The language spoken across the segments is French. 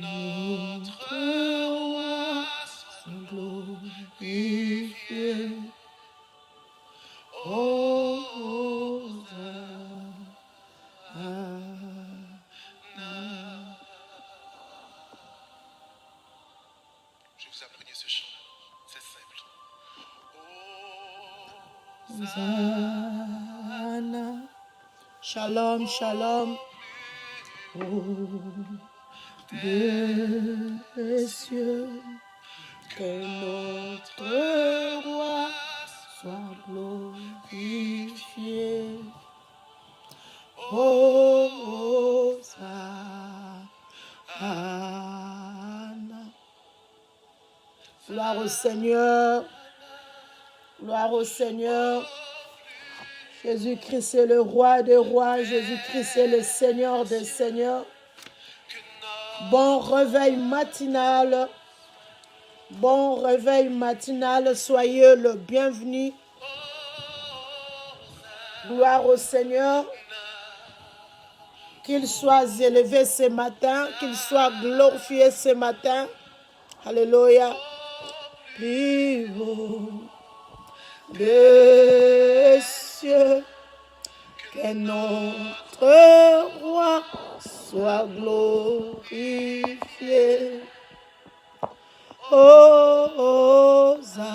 notre roi soit glorifié. Je vous apprenais ce chant, c'est simple. Hosanna. Shalom, shalom. Des cieux, que notre roi soit glorifié. Hosanna. Gloire au Seigneur. Gloire au Seigneur. Jésus-Christ est le roi des rois. Jésus-Christ est le Seigneur des seigneurs. Bon réveil matinal. Bon réveil matinal. Soyez le bienvenu. Gloire au Seigneur. Qu'il soit élevé ce matin. Qu'il soit glorifié ce matin. Alléluia. Plus haut des cieux, que notre roi soit glorifié. Hosanna.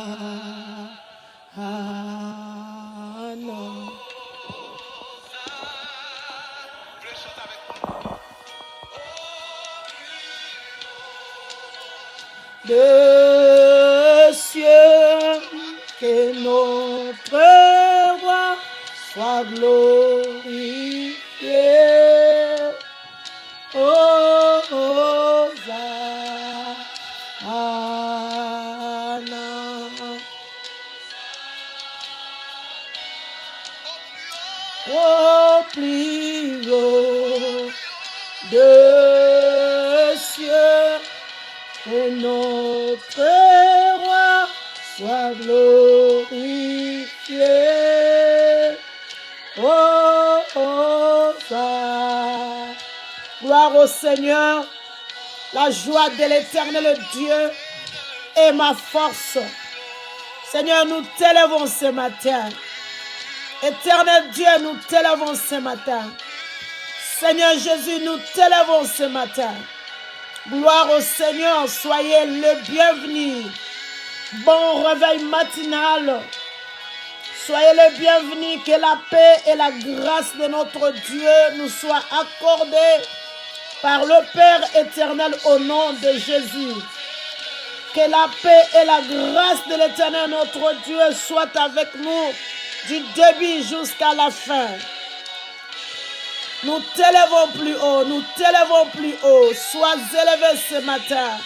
Des cieux, que notre roi soit glorifié. Hosanna. Au plus haut des cieux, que notre roi soit glorifié. Hosanna. Gloire au Seigneur. La joie de l'Éternel Dieu est ma force. Seigneur, nous t'élèvons ce matin. Éternel Dieu, nous t'élèvons ce matin. Seigneur Jésus, nous t'élèvons ce matin. Gloire au Seigneur, soyez le bienvenu. Bon réveil matinal. Soyez le bienvenu, que la paix et la grâce de notre Dieu nous soient accordées par le Père éternel au nom de Jésus. Que la paix et la grâce de l'éternel notre Dieu soient avec nous du début jusqu'à la fin. Nous t'élèvons plus haut, nous t'élèvons plus haut. Sois élevé ce matin.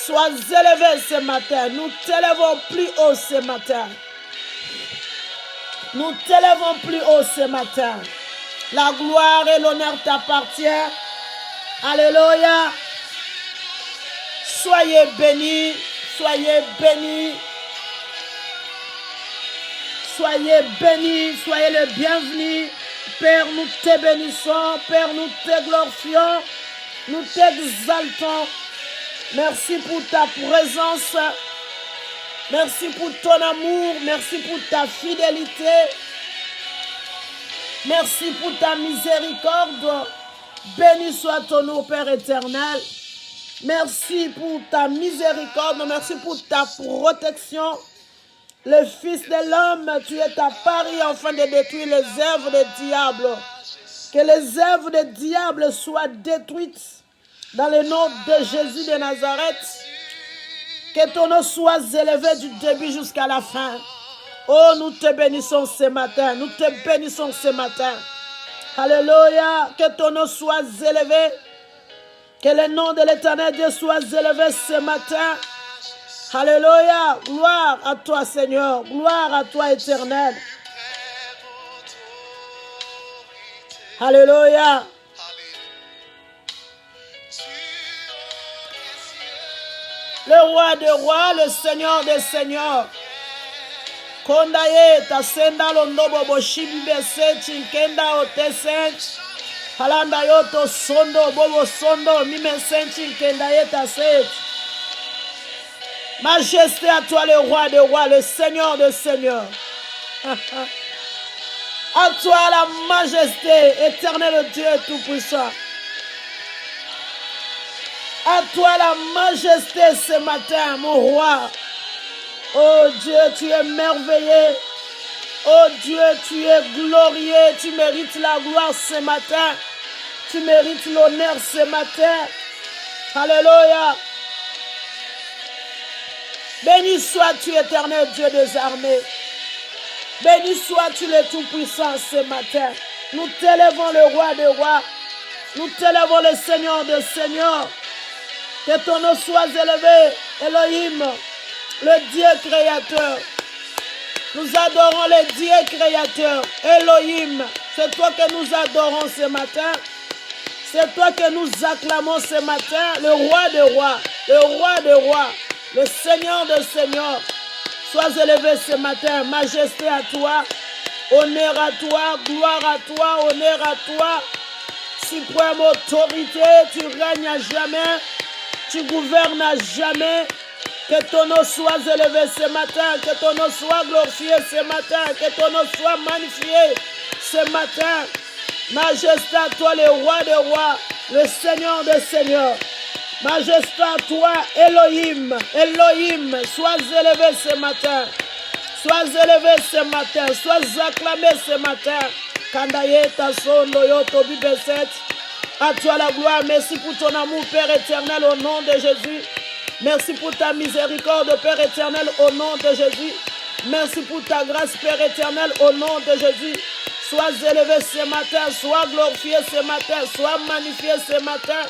Sois élevé ce matin. Nous t'élèvons plus haut ce matin. Nous t'élèvons plus haut ce matin. La gloire et l'honneur t'appartiennent. Alléluia. Soyez bénis. Soyez bénis. Soyez bénis. Soyez le bienvenu. Père, nous te bénissons. Père, nous te glorifions. Nous t'exaltons. Merci pour ta présence. Merci pour ton amour. Merci pour ta fidélité. Merci pour ta miséricorde. Béni soit ton nom, Père éternel. Merci pour ta miséricorde. Merci pour ta protection. Le Fils de l'homme, tu es apparu afin de détruire les œuvres des diables. Que les œuvres des diables soient détruites dans le nom de Jésus de Nazareth. Que ton nom soit élevé du début jusqu'à la fin. Oh, nous te bénissons ce matin. Nous te bénissons ce matin. Alléluia. Que ton nom soit élevé. Que le nom de l'Éternel Dieu soit élevé ce matin. Alléluia. Gloire à toi, Seigneur. Gloire à toi, Éternel. Alléluia. Le roi des rois, le Seigneur des seigneurs. Kondaye tasenda londobo boshibi bese chinkenda otesen. Halanda yoto sondo, bobo sondo, mime senchi kenda yeta set. Majesté à toi le roi des rois, le Seigneur des seigneurs. À toi la majesté, éternel Dieu tout-puissant. À toi la majesté ce matin, mon roi. Oh Dieu, tu es merveilleux. Oh Dieu, tu es glorieux. Tu mérites la gloire ce matin. Tu mérites l'honneur ce matin. Alléluia. Béni sois-tu, éternel Dieu des armées. Béni sois-tu le Tout-Puissant ce matin. Nous t'élèvons le roi des rois. Nous t'élèvons le Seigneur des seigneurs. Que ton nom soit élevé, Elohim, le Dieu créateur. Nous adorons le Dieu créateur, Elohim. C'est toi que nous adorons ce matin. C'est toi que nous acclamons ce matin, le roi des rois, le roi des rois, le Seigneur des seigneurs. Sois élevé ce matin, majesté à toi, honneur à toi, gloire à toi, honneur à toi. Suprême autorité, tu règnes à jamais, tu gouvernes à jamais. Que ton nom soit élevé ce matin, que ton nom soit glorifié ce matin, que ton nom soit magnifié ce matin. Majesté à toi, le roi des rois, le Seigneur des seigneurs. Majesté à toi, Elohim, Elohim, sois élevé ce matin. Sois élevé ce matin, sois acclamé ce matin. Kandayeta sondo yoto bibeset. À toi la gloire, merci pour ton amour, Père éternel, au nom de Jésus. Merci pour ta miséricorde, Père éternel, au nom de Jésus. Merci pour ta grâce, Père éternel, au nom de Jésus. Sois élevé ce matin, sois glorifié ce matin, sois magnifié ce matin.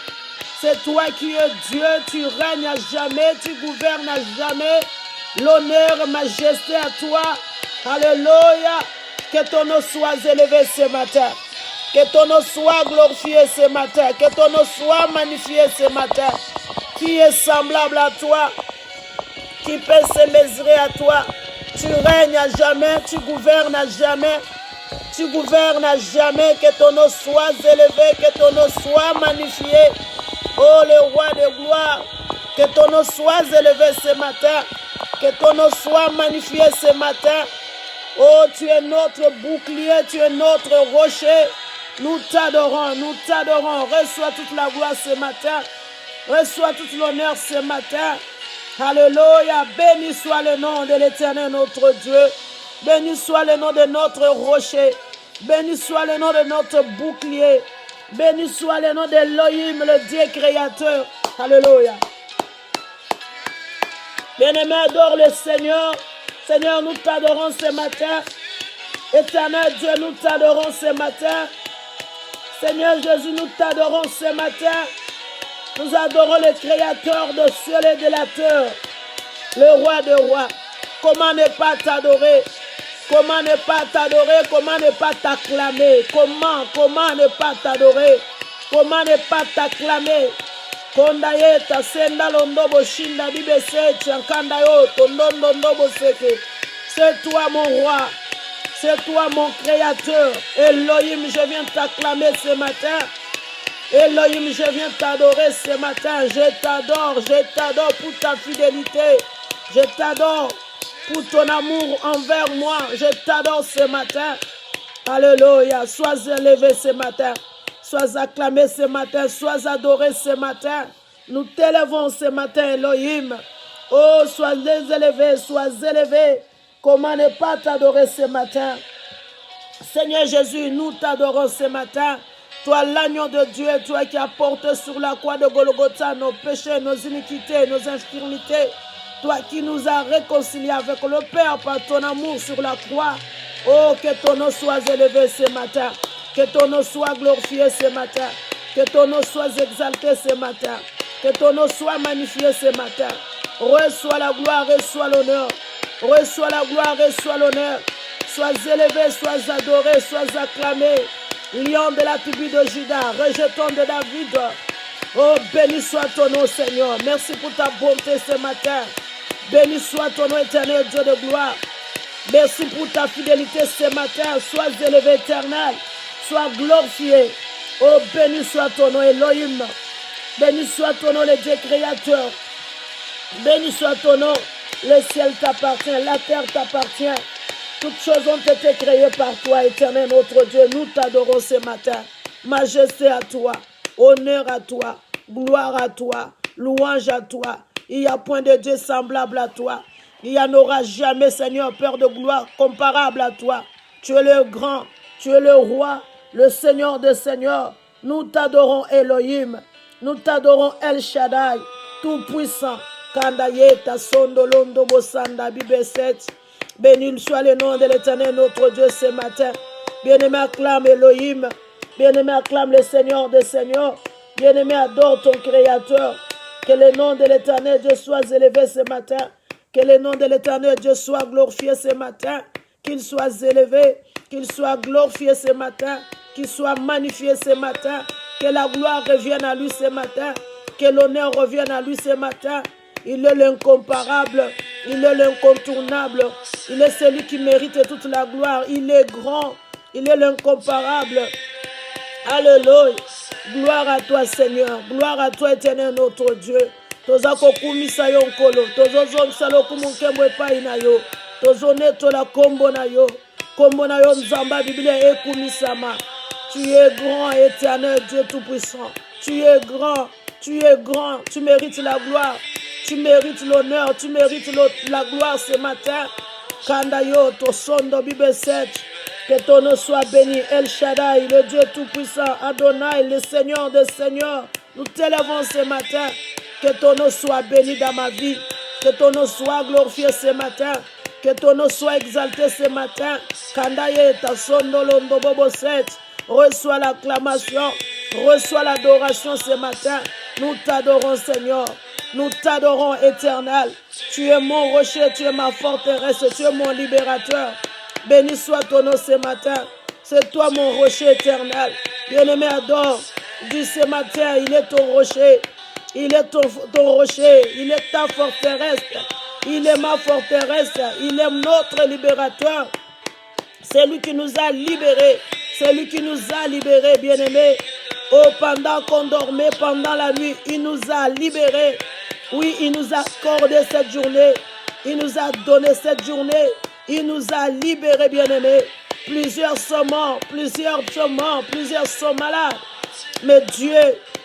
C'est toi qui es Dieu, tu règnes à jamais, tu gouvernes à jamais. L'honneur, majesté à toi. Alléluia. Que ton nom soit élevé ce matin. Que ton nom soit glorifié ce matin. Que ton nom soit magnifié ce matin. Qui est semblable à toi? Qui peut se mesurer à toi? Tu règnes à jamais, tu gouvernes à jamais. Tu gouvernes à jamais. Que ton nom soit élevé, que ton nom soit magnifié. Oh le roi de gloire, que ton nom soit élevé ce matin. Que ton nom soit magnifié ce matin. Oh, tu es notre bouclier, tu es notre rocher. Nous t'adorons, nous t'adorons. Reçois toute la gloire ce matin. Reçois toute l'honneur ce matin. Alléluia. Béni soit le nom de l'Éternel, notre Dieu. Béni soit le nom de notre rocher. Béni soit le nom de notre bouclier. Béni soit le nom d'Elohim, le Dieu créateur. Alléluia. Bien-aimé, adore le Seigneur. Seigneur, nous t'adorons ce matin. Éternel Dieu, nous t'adorons ce matin. Seigneur Jésus, nous t'adorons ce matin. Nous adorons le Créateur de ciel et de la terre, le Roi des rois. Comment ne pas t'adorer? Comment ne pas t'adorer? Comment ne pas t'acclamer? Comment ne pas t'adorer? Comment ne pas t'acclamer? Kondayeta senda londobo shinda bibese chankandayo tondondo ndobo seke. C'est toi mon roi. C'est toi mon créateur. Elohim, je viens t'acclamer ce matin. Elohim, je viens t'adorer ce matin. Je t'adore pour ta fidélité. Je t'adore pour ton amour envers moi. Je t'adore ce matin. Alléluia. Sois élevé ce matin. Sois acclamé ce matin. Sois adoré ce matin. Nous t'élevons ce matin, Elohim. Oh, sois élevé, sois élevé. Comment ne pas t'adorer ce matin? Seigneur Jésus, nous t'adorons ce matin. Toi, l'agneau de Dieu, toi qui as porté sur la croix de Golgotha nos péchés, nos iniquités, nos infirmités. Toi qui nous as réconciliés avec le Père par ton amour sur la croix. Oh, que ton nom soit élevé ce matin. Que ton nom soit glorifié ce matin. Que ton nom soit exalté ce matin. Que ton nom soit magnifié ce matin. Reçois la gloire, reçois l'honneur. Reçois la gloire, reçois l'honneur. Sois élevé, sois adoré, sois acclamé. Lion de la tribu de Juda, rejeton de David. Oh, béni soit ton nom, Seigneur. Merci pour ta bonté ce matin. Béni soit ton nom, éternel Dieu de gloire. Merci pour ta fidélité ce matin. Sois élevé, éternel. Sois glorifié. Oh, béni soit ton nom, Elohim. Béni soit ton nom, le Dieu créateur. Béni soit ton nom. Le ciel t'appartient, la terre t'appartient. Toutes choses ont été créées par toi, éternel notre Dieu. Nous t'adorons ce matin. Majesté à toi, honneur à toi, gloire à toi, louange à toi. Il n'y a point de Dieu semblable à toi. Il n'y en aura jamais, Seigneur, Père de gloire, comparable à toi. Tu es le grand, tu es le roi, le Seigneur des seigneurs. Nous t'adorons, Elohim. Nous t'adorons, El Shaddai, tout-puissant. Kandayeta, Sondolondo, Bosanda, Bibeset. Béni soit le nom de l'Éternel, notre Dieu, ce matin. Bien-aimé, acclame Elohim. Bien-aimé, acclame le Seigneur des seigneurs. Bien-aimé, adore ton Créateur. Que le nom de l'Éternel Dieu soit élevé ce matin. Que le nom de l'Éternel Dieu soit glorifié ce matin. Qu'il soit élevé, qu'il soit glorifié ce matin. Qu'il soit magnifié ce matin. Que la gloire revienne à lui ce matin. Que l'honneur revienne à lui ce matin. Il est l'incomparable. Il est l'incontournable. Il est celui qui mérite toute la gloire. Il est grand. Il est l'incomparable. Alléluia. Gloire à toi, Seigneur. Gloire à toi, éternel notre Dieu. Toza kokumisa yo nkolo. Tozo zomsalo kumunkembo epai na yo. Tozo netola kombo na yo. Kombo na yo nzamba Biblia ekumisama. Tu es grand, éternel Dieu tout-puissant. Tu es grand. Tu es grand. Tu mérites la gloire. Tu mérites l'honneur. Tu mérites la gloire ce matin. Kandayo, Tosondo, Bible 7. Que ton nom soit béni, El Shaddai, le Dieu tout-puissant, Adonai, le Seigneur des seigneurs. Nous t'élèvons ce matin. Que ton nom soit béni dans ma vie. Que ton nom soit glorifié ce matin. Que ton nom soit exalté ce matin. Kandaye, Tasondo, Londo, Bobo 7. Reçois l'acclamation. Reçois l'adoration ce matin. Nous t'adorons, Seigneur. Nous t'adorons, éternel. Tu es mon rocher, tu es ma forteresse, tu es mon libérateur. Béni soit ton nom ce matin. C'est toi mon rocher éternel. Bien-aimé, adore. Dis ce matin, il est ton rocher. Il est ton rocher. Il est ta forteresse. Il est ma forteresse. Il est notre libérateur. C'est lui qui nous a libérés. C'est lui qui nous a libérés, bien-aimés. Oh, pendant qu'on dormait, pendant la nuit, il nous a libérés. Oui, il nous a accordé cette journée. Il nous a donné cette journée. Il nous a libérés, bien-aimés. Plusieurs sont morts, plusieurs sont malades. Mais Dieu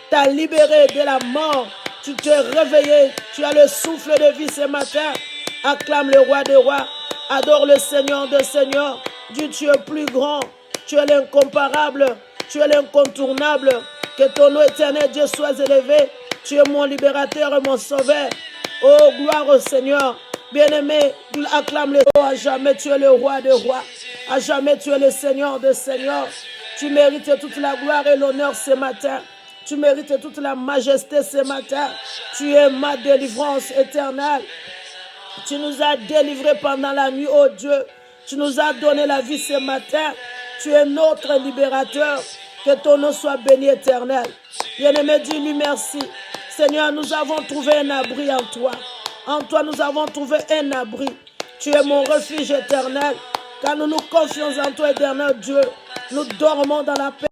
t'a libéré de la mort. Tu t'es réveillé. Tu as le souffle de vie ce matin. Acclame le roi des rois. Adore le Seigneur des seigneurs. Dieu, tu es plus grand. Tu es l'incomparable. Tu es l'incontournable. Que ton nom éternel, Dieu, soit élevé. Tu es mon libérateur et mon sauveur. Oh, gloire au Seigneur. Bien-aimé, acclame le roi. À jamais, tu es le roi des rois. À jamais, tu es le Seigneur des seigneurs. Tu mérites toute la gloire et l'honneur ce matin. Tu mérites toute la majesté ce matin. Tu es ma délivrance éternelle. Tu nous as délivrés pendant la nuit, oh Dieu. Tu nous as donné la vie ce matin. Tu es notre libérateur. Que ton nom soit béni éternel. Bien-aimé, dis-lui merci. Seigneur, nous avons trouvé un abri en toi. En toi, nous avons trouvé un abri. Tu es mon refuge éternel. Quand nous nous confions en toi, éternel Dieu, nous dormons dans la paix.